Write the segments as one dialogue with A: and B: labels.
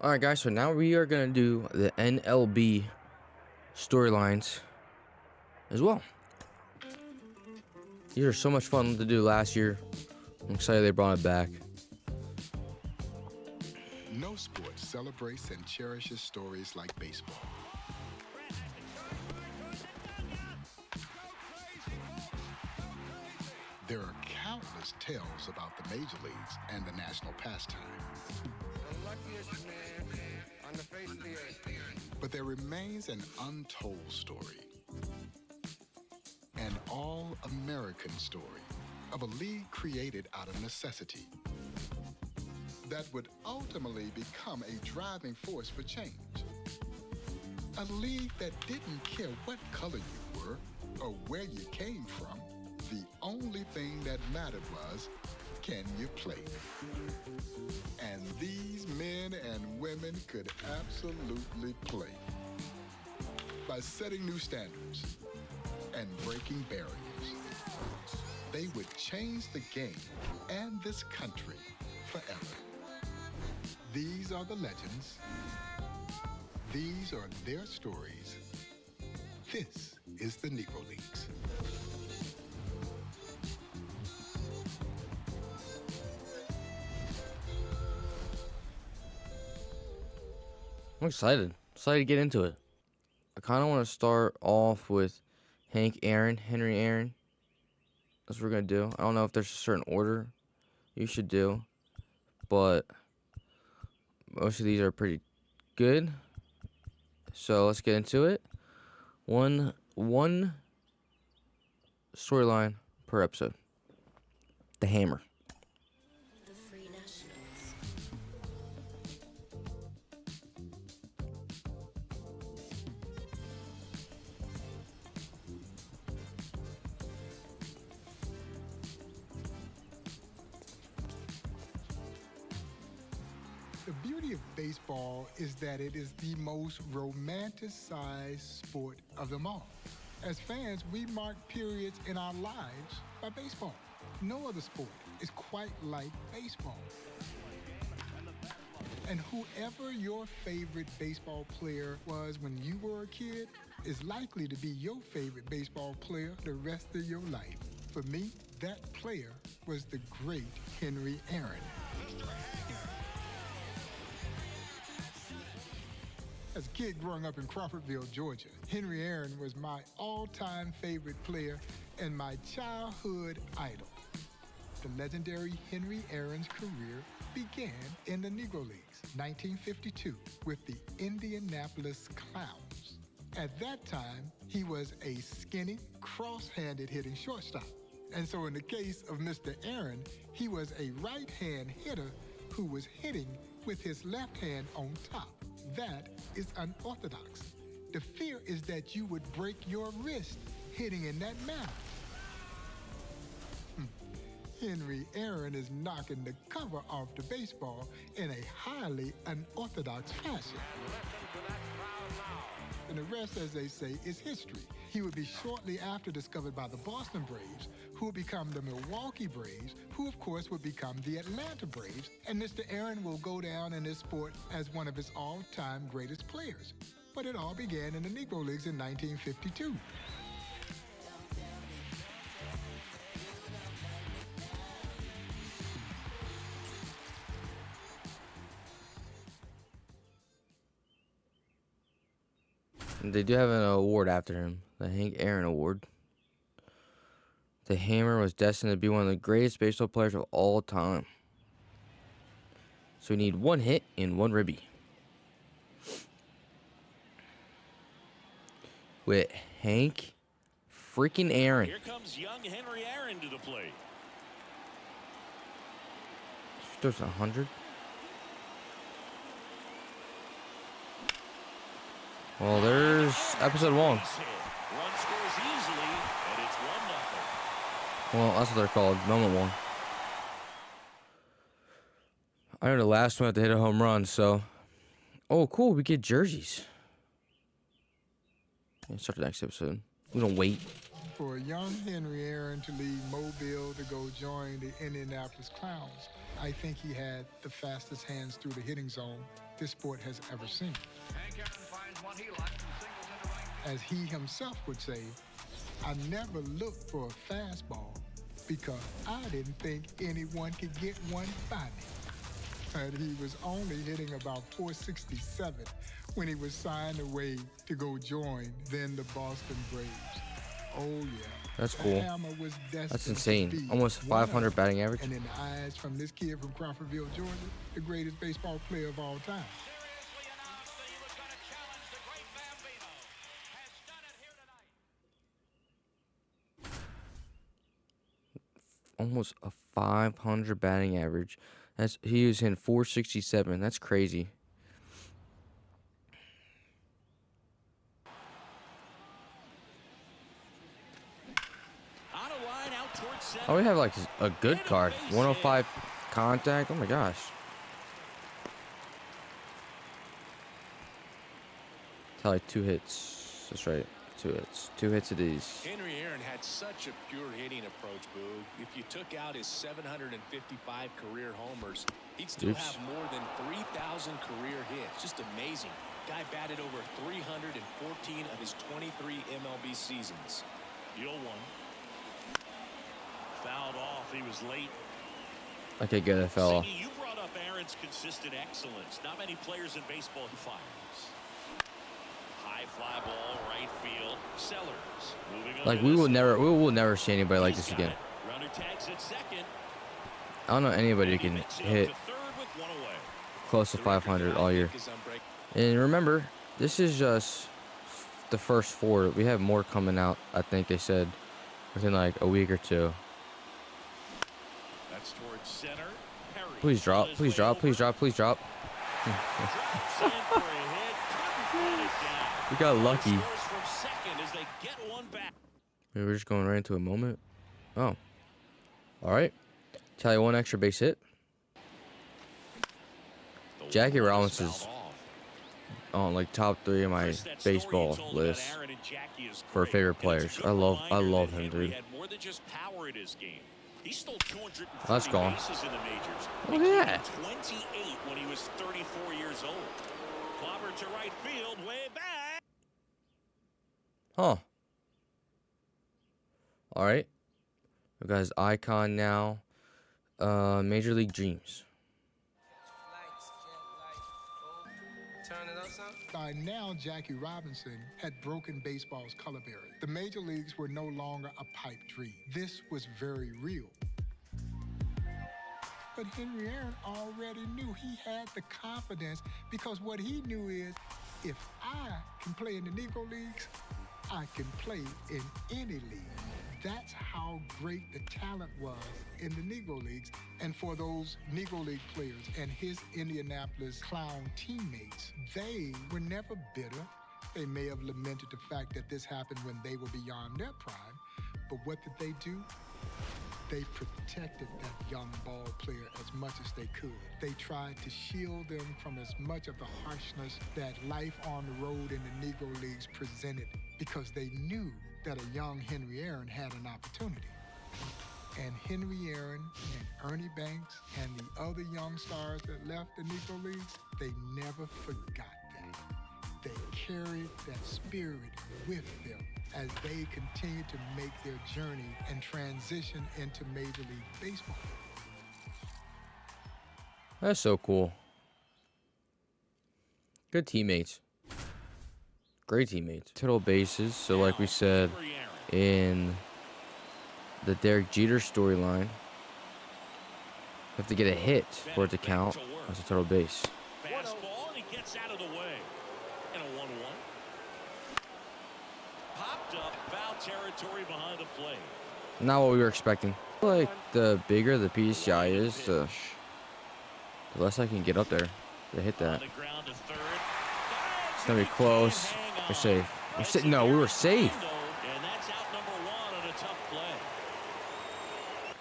A: Alright guys, so now we are going to do the MLB storylines as well. These are so much fun to do last year. I'm excited they brought it back.
B: No sport celebrates and cherishes stories like baseball. There are countless tales about the major leagues and the national pastime.
C: The luckiest man on the face of the earth.
B: But there remains an untold story. An all-American story of a league created out of necessity that would ultimately become a driving force for change. A league that didn't care what color you were or where you came from. The only thing that mattered was, can you play? And these men and women could absolutely play. By setting new standards and breaking barriers, they would change the game and this country forever. These are the legends. These are their stories. This is the Negro Leagues.
A: I'm excited to get into it. I kind of want to start off with Henry Aaron. That's what we're going to do. I don't know if there's a certain order you should do, but most of these are pretty good. So let's get into it. One storyline per episode. The Hammer.
D: The Free Nationals.
B: The beauty of baseball is that it is the most romanticized sport of them all. As fans, we mark periods in our lives by baseball. No other sport is quite like baseball. And whoever your favorite baseball player was when you were a kid is likely to be your favorite baseball player the rest of your life. For me, that player was the great Henry Aaron. As a kid growing up in Crawfordville, Georgia, Henry Aaron was my all-time favorite player and my childhood idol. The legendary Henry Aaron's career began in the Negro Leagues, 1952, with the Indianapolis Clowns. At that time, he was a skinny, cross-handed hitting shortstop. And so in the case of Mr. Aaron, he was a right-hand hitter who was hitting with his left hand on top. That is unorthodox. The fear is that you would break your wrist hitting in that manner. Henry Aaron is knocking the cover off the baseball in a highly unorthodox fashion. And the rest, as they say, is history. He would be shortly after discovered by the Boston Braves, who would become the Milwaukee Braves, who of course would become the Atlanta Braves, and Mr. Aaron will go down in this sport as one of his all-time greatest players. But it all began in the Negro Leagues in 1952.
A: They do have an award after him, the Hank Aaron Award. The Hammer was destined to be one of the greatest baseball players of all time. So we need one hit and one ribby. With Hank freaking Aaron.
E: Here comes young Henry Aaron to the plate.
A: There's 100. Well, there's episode 1.
E: Run scores easily, and it's 1-0.
A: Well, that's what they're called. Moment 1. I know the last one had to hit a home run, so. Oh, cool. We get jerseys. Let's start the next episode. We don't wait.
B: For a young Henry Aaron to leave Mobile to go join the Indianapolis Clowns, I think he had the fastest hands through the hitting zone this sport has ever seen.
F: Hank Aaron finds one he likes and singles into right.
B: As he himself would say, I never looked for a fastball because I didn't think anyone could get one by me. And he was only hitting about 467 when he was signed away to go join then the Boston Braves. Oh yeah.
A: That's
B: The
A: cool.
B: hammer was destined
A: That's
B: to
A: insane.
B: be
A: Almost
B: one of
A: 500 batting average.
B: And in the eyes from this kid from Crawfordville, Georgia, the greatest baseball player of all time.
F: Seriously announced that he was going to challenge the great Bambino. Has done it here tonight.
A: Almost a 500 batting average. He was in 467. That's crazy.
E: On a line out towards center.
A: Oh, we have like a good card. 105 contact. Oh my gosh. Tell like 2 hits. That's right. 2 hits. 2 hits of these.
G: Henry Aaron had such a pure hitting approach, Boo. If you took out his 755 career homers, he'd still
A: Oops.
G: have more than 3,000 career hits. Just amazing. Guy batted over 314 of his 23 MLB seasons.
E: 0-1. Fouled off. He was late.
A: Okay, good. I fell off.
E: Siggy, you brought up Aaron's consistent excellence. Not many players in baseball who fires. High fly ball, right field. Sellers moving on.
A: Like
E: to
A: we
E: the
A: will
E: center.
A: never see anybody like
E: He's
A: this
E: got
A: again.
E: it. Runner tags at second.
A: I don't know anybody who can
E: Mix it up
A: hit
E: to third with one away.
A: close to 500 all year.
G: Is unbreakable.
A: And remember, this is just the first 4. We have more coming out. I think they said within like a week or 2.
E: That's towards center. Perry
A: Please drop.
E: on his
A: Please
E: way
A: drop.
E: over.
A: Please drop. Please drop.
E: Drops in for a hit. Couldn't get it down.
A: We got lucky.
E: Scores from second as they get one back.
A: Maybe we're just going right into a moment. Oh. All right. Tell you one extra base hit.
E: The
A: Jackie
E: one is
A: Robinson's
E: fouled off.
A: on like top 3 of my
E: Chris, that story you
A: baseball
E: told about
A: list
E: Aaron and Jackie is
A: for
E: great,
A: favorite
E: and it's a
A: players.
E: good
A: I
E: reminder
A: love
E: that
A: him,
E: Henry
A: dude.
E: had more than just power in his game. He stole 240
A: That's gone.
E: bases in the majors.
A: Look
E: He
A: at
E: came in 28 when he was 34 years old. Clobber to right field, way back.
A: Huh. All right. We got his icon now. Major League Dreams.
B: By now, Jackie Robinson had broken baseball's color barrier. The major leagues were no longer a pipe dream. This was very real. But Henry Aaron already knew he had the confidence because what he knew is, if I can play in the Negro Leagues, I can play in any league. That's how great the talent was in the Negro Leagues. And for those Negro League players and his Indianapolis Clown teammates, they were never bitter. They may have lamented the fact that this happened when they were beyond their prime. But what did they do? They protected that young ball player as much as they could. They tried to shield them from as much of the harshness that life on the road in the Negro Leagues presented, because they knew that a young Henry Aaron had an opportunity. And Henry Aaron and Ernie Banks and the other young stars that left the Negro Leagues, they never forgot that. They carried that spirit with them as they continued to make their journey and transition into Major League Baseball.
A: That's so cool. Good teammates. Great teammates. Total bases. So like we said
E: Henry Aaron.
A: in the Derek Jeter storyline, you have to get a hit for it to count as a total base.
E: Fastball, and he gets out of the way. And a 1-1. Popped up, foul territory behind the plate.
A: Not what we were expecting. Like the bigger the PCI is, the less I can get up there to hit
E: On
A: that.
E: the ground to third.
A: It's gonna be close. We're safe. We're sitting. No, we were safe.
E: And that's out number 1 on a tough play.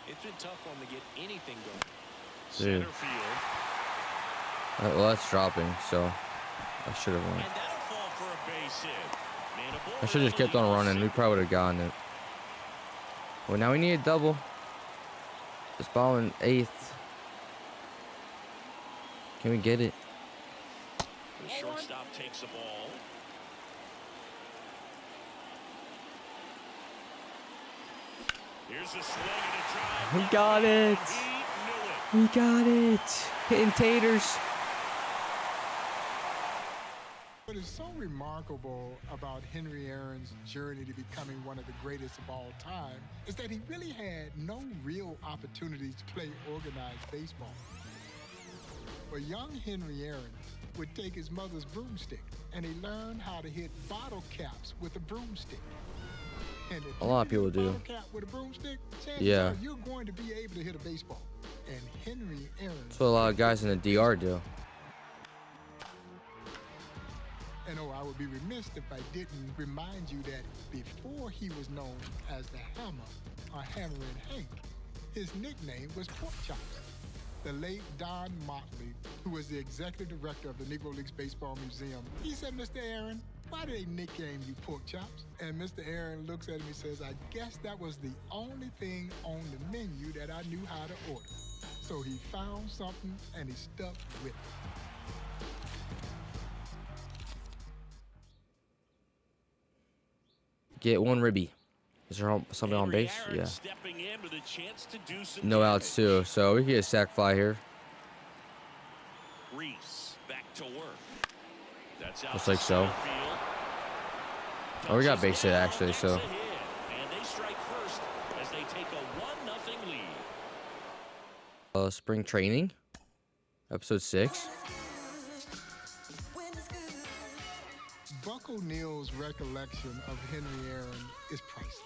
G: It's been tough for him to get anything going.
A: Dude.
E: Center field.
A: Well, that's dropping, so I should have won.
E: And that'll fall for a base hit. Man, a ball
A: I should have just kept on running. We probably would have gotten it. Well, now we need a double. This ball in 8th. Can we get it?
E: The shortstop takes the ball. Here's a swing and a drive.
A: We got it.
E: He knew it.
A: We got it. Hitting taters.
B: What is so remarkable about Henry Aaron's journey to becoming one of the greatest of all time is that he really had no real opportunities to play organized baseball. But young Henry Aaron would take his mother's broomstick, and he learned how to hit bottle caps with a broomstick. And if
A: A lot of
B: you
A: people
B: hit a
A: do.
B: bottle cap with a broomstick, chances
A: Yeah.
B: are you're going to be able to hit a baseball. And Henry Aaron.
A: That's what a lot of guys in the DR do.
B: And I would be remiss if I didn't remind you that before he was known as the Hammer or Hammerin' Hank, his nickname was Pork Chops. The late Don Motley, who was the executive director of the Negro Leagues Baseball Museum, he said, "Mr. Aaron, why do they nickname you Pork Chops?" And Mr. Aaron looks at him and says, "I guess that was the only thing on the menu that I knew how to order." So he found something and he stuck with it.
A: Get one ribby. Is there somebody on
E: Henry
A: base?
E: Aaron
A: Yeah.
E: stepping in with a chance to do some
A: No outs too,
E: damage.
A: so we can get a sac fly here.
E: Reese back to work. That's out
A: Looks
E: to
A: like so.
E: center field.
A: Oh, we got
E: Touches
A: base hit
E: down,
A: actually,
E: that's
A: so.
E: a hit. And they strike first as they take a 1-0 lead.
A: Spring training, episode 6.
B: Buck O'Neill's recollection of Henry Aaron is priceless.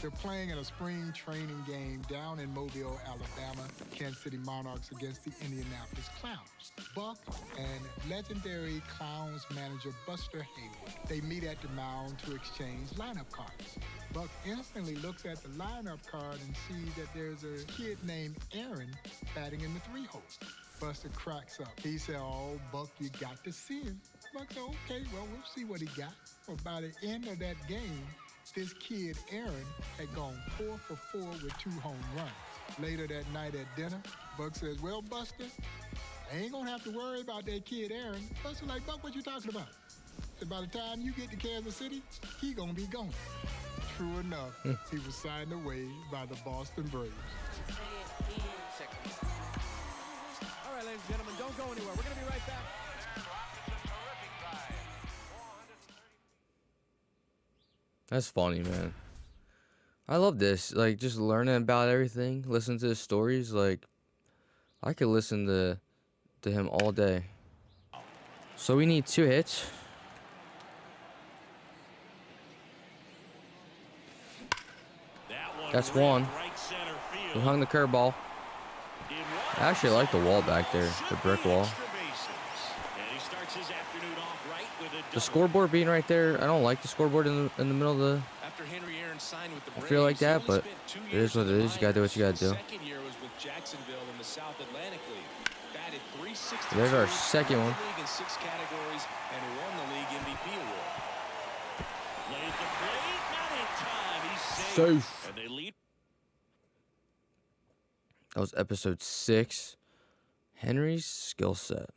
B: They're playing in a spring training game down in Mobile, Alabama, Kansas City Monarchs against the Indianapolis Clowns. Buck and legendary Clowns manager Buster Hayward, they meet at the mound to exchange lineup cards. Buck instantly looks at the lineup card and sees that there's a kid named Aaron batting in the 3-hole. Buster cracks up. He said, "Oh, Buck, you got to see him." Buck said, "Okay, well, we'll see what he got." Well, by the end of that game, this kid, Aaron, had gone 4 for 4 with 2 home runs. Later that night at dinner, Buck says, "Well, Buster, I ain't gonna have to worry about that kid, Aaron." Buster like, "Buck, what you talking about?" Said, "By the time you get to Kansas City, he gonna be gone." True enough, he was signed away by the Boston Braves.
H: All right, ladies and gentlemen, don't go anywhere. We're going to be right back.
A: That's funny, man. I love this. Like, just learning about everything, listening to his stories. Like, I could listen to him all day. So we need 2 hits. That's one.
E: Right center field.
A: We hung the curveball. I actually like the wall back there, the brick wall.
E: And he starts his afternoon off right with a
A: The
E: double.
A: scoreboard being right there, I don't like the scoreboard in the middle of the.
G: After Henry Aaron signed with the
A: I feel like
G: Braves,
A: that,
G: he only
A: but
G: spent 2
A: it
G: years
A: is what
G: with
A: it
G: the
A: is. You gotta do what you
G: Miners.
A: gotta do.
G: His second year was with Jacksonville in the South Atlantic League. Batted .362,
A: There's our second one.
G: led the league in 6 categories and won the league MVP award.
E: Laid the plate, not in time. He's safe.
A: Safe.
E: And they lead.
A: That was episode 6. Henry's skill set.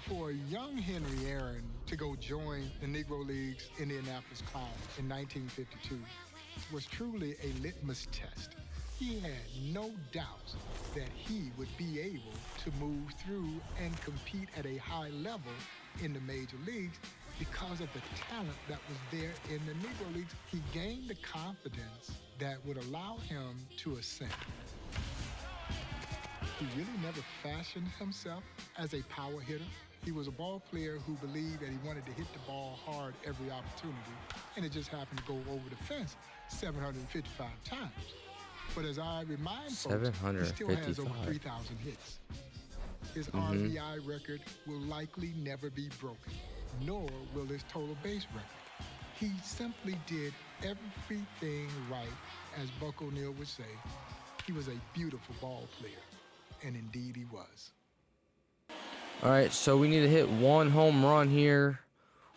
B: For young Henry Aaron to go join the Negro Leagues Indianapolis Clowns in 1952 was truly a litmus test. He had no doubt that he would be able to move through and compete at a high level in the major leagues because of the talent that was there in the Negro Leagues. He gained the confidence that would allow him to ascend. He really never fashioned himself as a power hitter. He was a ball player who believed that he wanted to hit the ball hard every opportunity, and it just happened to go over the fence 755 times. But as I remind folks, he still has over
A: 755.
B: 3,000 hits. His RBI record will likely never be broken, nor will his total base record. He simply did everything right, as Buck O'Neill would say. He was a beautiful ball player, and indeed he was.
A: All right, so we need to hit 1 home run here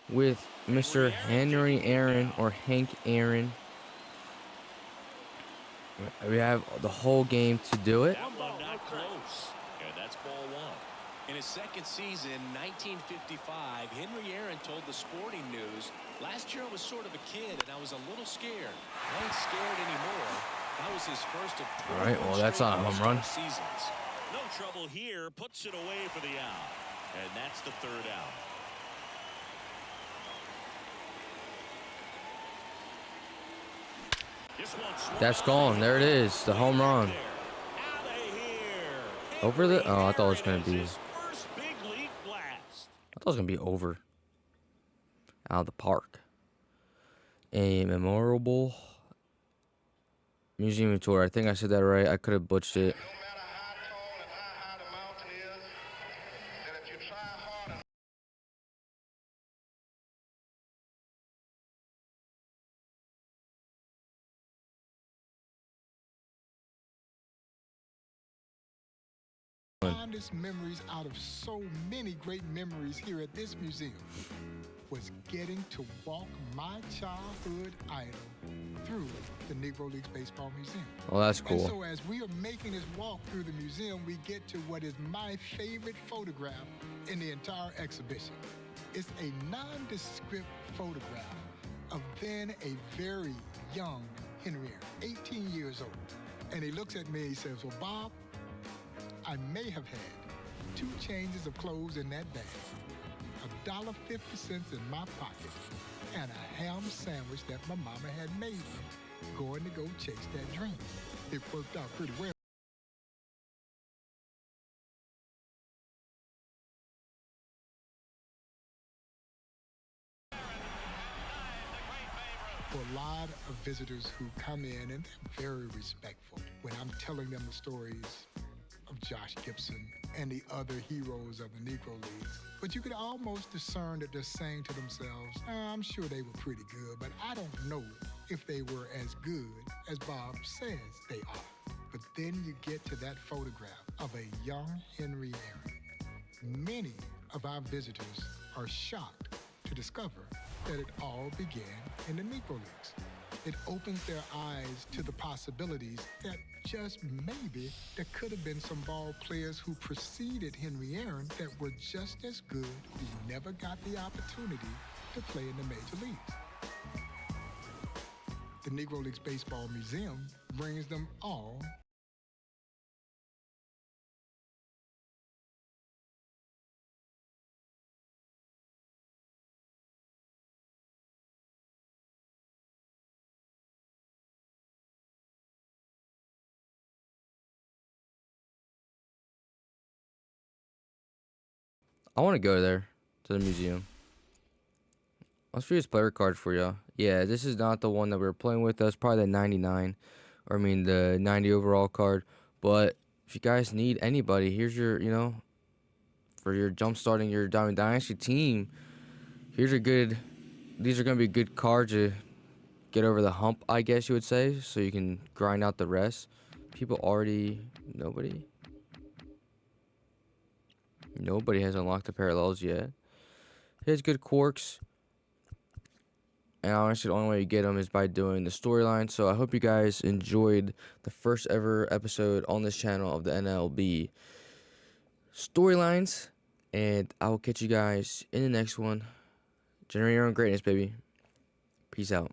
A: with Mr. Henry Aaron or Hank Aaron. We have the whole game to do it.
E: That one not close. And that's ball one.
G: In his second season, 1955, Henry Aaron told the Sporting News, "Last year I was sort of a kid and I was a little scared. I ain't scared anymore." That was his first of 12
A: All right, well, that's not a home run.
G: seasons.
E: No trouble here. Puts it away for the out. And that's the third out.
A: That's gone. There it is. The home run. Over the... Oh, I thought it was going to be... I thought it was going to be over. Out of the park. A memorable museum tour. I think I said that right. I could have butchered it.
B: Fondest memories out of so many great memories here at this museum was getting to walk my childhood idol through the Negro Leagues Baseball Museum.
A: Oh, that's
B: And
A: cool.
B: so as we are making this walk through the museum, we get to what is my favorite photograph in the entire exhibition. It's a nondescript photograph of then a very young Henry Aaron, 18 years old. And he looks at me and he says, "Well, Bob, I may have had 2 changes of clothes in that bag, $1.50 in my pocket, and a ham sandwich that my mama had made me, going to go chase that dream." It worked out pretty well. For a lot of visitors who come in, and they're very respectful when I'm telling them the stories of Josh Gibson and the other heroes of the Negro Leagues. But you could almost discern that they're saying to themselves, "I'm sure they were pretty good, but I don't know if they were as good as Bob says they are." But then you get to that photograph of a young Henry Aaron. Many of our visitors are shocked to discover that it all began in the Negro Leagues. It opens their eyes to the possibilities that just maybe there could have been some ball players who preceded Henry Aaron that were just as good, who never got the opportunity to play in the major leagues. The Negro Leagues Baseball Museum brings them all
A: I want to go there, to the museum. Let's read his player card for y'all. Yeah, this is not the one that we were playing with. That's probably the 99. Or, I mean, the 90 overall card. But if you guys need anybody, here's your, for your jump-starting your Diamond Dynasty team. These are going to be good cards to get over the hump, I guess you would say. So you can grind out the rest. Nobody has unlocked the parallels yet. He has good quirks. And honestly, the only way you get them is by doing the storyline. So I hope you guys enjoyed the first ever episode on this channel of the MLB storylines. And I will catch you guys in the next one. Generate your own greatness, baby. Peace out.